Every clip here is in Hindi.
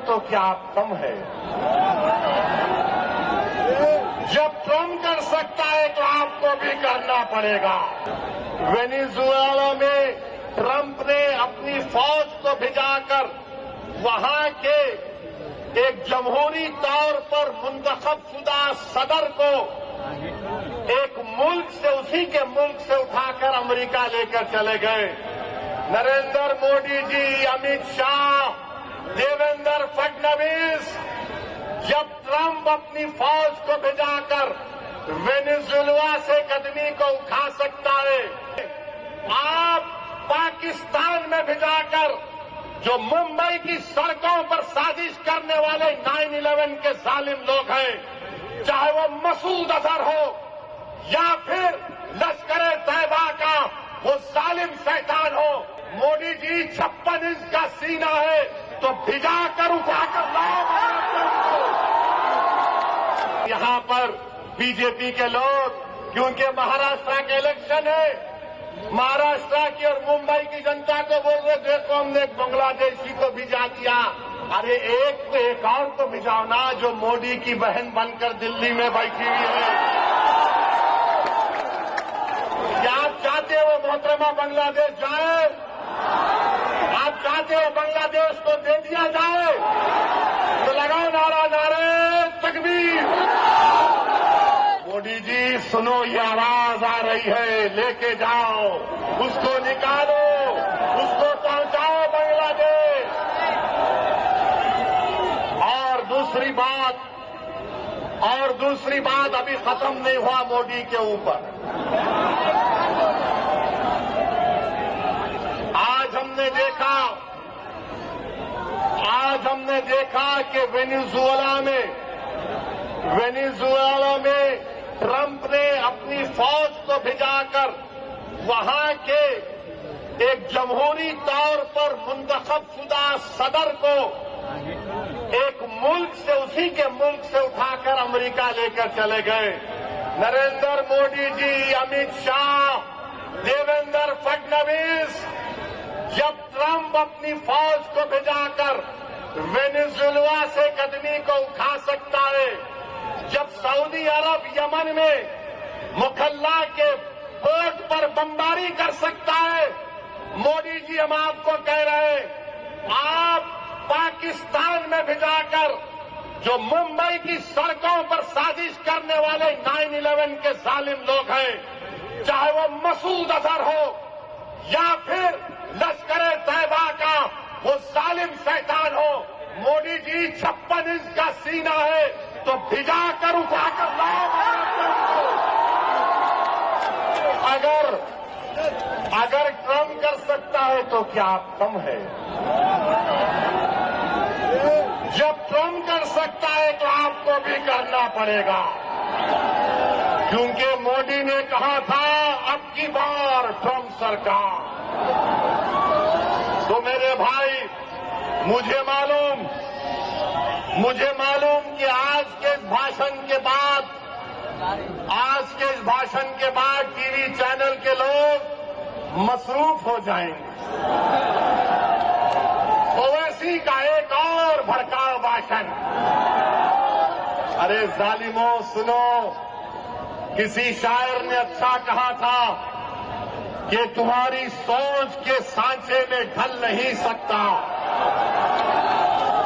तो क्या कम है? जब ट्रम्प कर सकता है तो आपको भी करना पड़ेगा। वेनेजुएला में ट्रम्प ने अपनी फौज को भिजाकर वहां के एक जमहूरी तौर पर मुंतखब शुदा सदर को एक मुल्क से, उसी के मुल्क से उठाकर अमेरिका लेकर चले गए। नरेंद्र मोदी जी, अमित शाह, देवेंद्र फडणवीस, जब ट्रम्प अपनी फौज को भिजाकर वेनेजुएला से कदमी को उठा सकता है, आप पाकिस्तान में भिजाकर जो मुंबई की सड़कों पर साजिश करने वाले 9/11 के जालिम लोग हैं, चाहे वो मसूद अजहर हो या फिर लश्कर तैयबा का वो जालिम शैतान हो, मोदी जी 56 इंच का सीना है तो भिजाकर उठाकर लाओ। यहाँ पर बीजेपी के लोग, क्योंकि महाराष्ट्र के इलेक्शन है, महाराष्ट्र की और मुंबई की जनता को बोल रहे देखो हमने एक बांग्लादेशी को भिजा दिया। अरे एक और तो भिजाओ ना जो मोदी की बहन बनकर दिल्ली में बैठी हुई है। क्या आप चाहते हो मोहतरमा बांग्लादेश जाए? आप चाहते हो बांग्लादेश को दे दिया जाए? तो लगाओ नारा, नारे तकबीर। मोदी जी सुनो, ये आवाज आ रही है, लेके जाओ, उसको निकालो, उसको पहुंचाओ बांग्लादेश। और दूसरी बात अभी खत्म नहीं हुआ मोदी के ऊपर। आज हमने देखा कि वेनेजुएला में ट्रम्प ने अपनी फौज को भिजाकर वहां के एक जमहूरी तौर पर मुंतखब शुदा सदर को एक मुल्क से, उसी के मुल्क से उठाकर अमेरिका लेकर चले गए। नरेंद्र मोदी जी, अमित शाह, देवेंद्र फडणवीस, जब ट्रम्प अपनी फौज को भिजाकर वेनेजुएला से कदमी को उठा सकता है, जब सऊदी अरब यमन में मुखल्ला के पोर्ट पर बमबारी कर सकता है, मोदी जी हम आपको कह रहे हैं, आप पाकिस्तान में भिजाकर जो मुंबई की सड़कों पर साजिश करने वाले 9/11 के जालिम लोग हैं, चाहे वो मसूद अजहर हो या फिर लश्कर तैयबा का वो जालिम शैतान हो, मोदी जी 56 इंच का सीना है तो भिजाकर उठाकर लाओ। अगर ट्रम्प कर सकता है तो क्या कम है? जब ट्रम्प कर सकता है तो आपको भी करना पड़ेगा, क्योंकि मोदी ने कहा था अब की बार ट्रम्प सरकार। तो मेरे भाई, मुझे मालूम कि आज के इस भाषण के बाद टीवी चैनल के लोग मसरूफ हो जाएंगे। ओवैसी का एक और भड़काऊ भाषण। अरे जालिमों सुनो, किसी शायर ने अच्छा कहा था कि तुम्हारी सोच के सांचे में ढल नहीं सकता,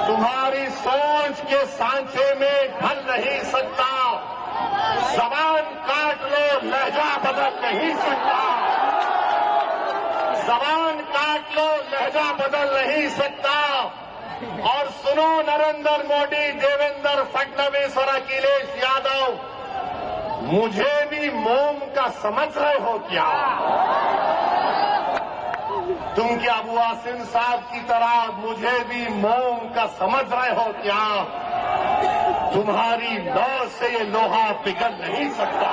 तुम्हारी सोच के सांचे में ढल नहीं सकता, जबान काट लो लहजा बदल नहीं सकता, जबान काट लो लहजा बदल नहीं सकता। और सुनो नरेंद्र मोदी, देवेंद्र फडणवीस और अखिलेश यादव, मुझे भी मोम का समझ रहे हो क्या? तुम क्या अबू आसिम साहब की तरह मुझे भी मोम का समझ रहे हो क्या? तुम्हारी नौ से ये लोहा पिघल नहीं सकता।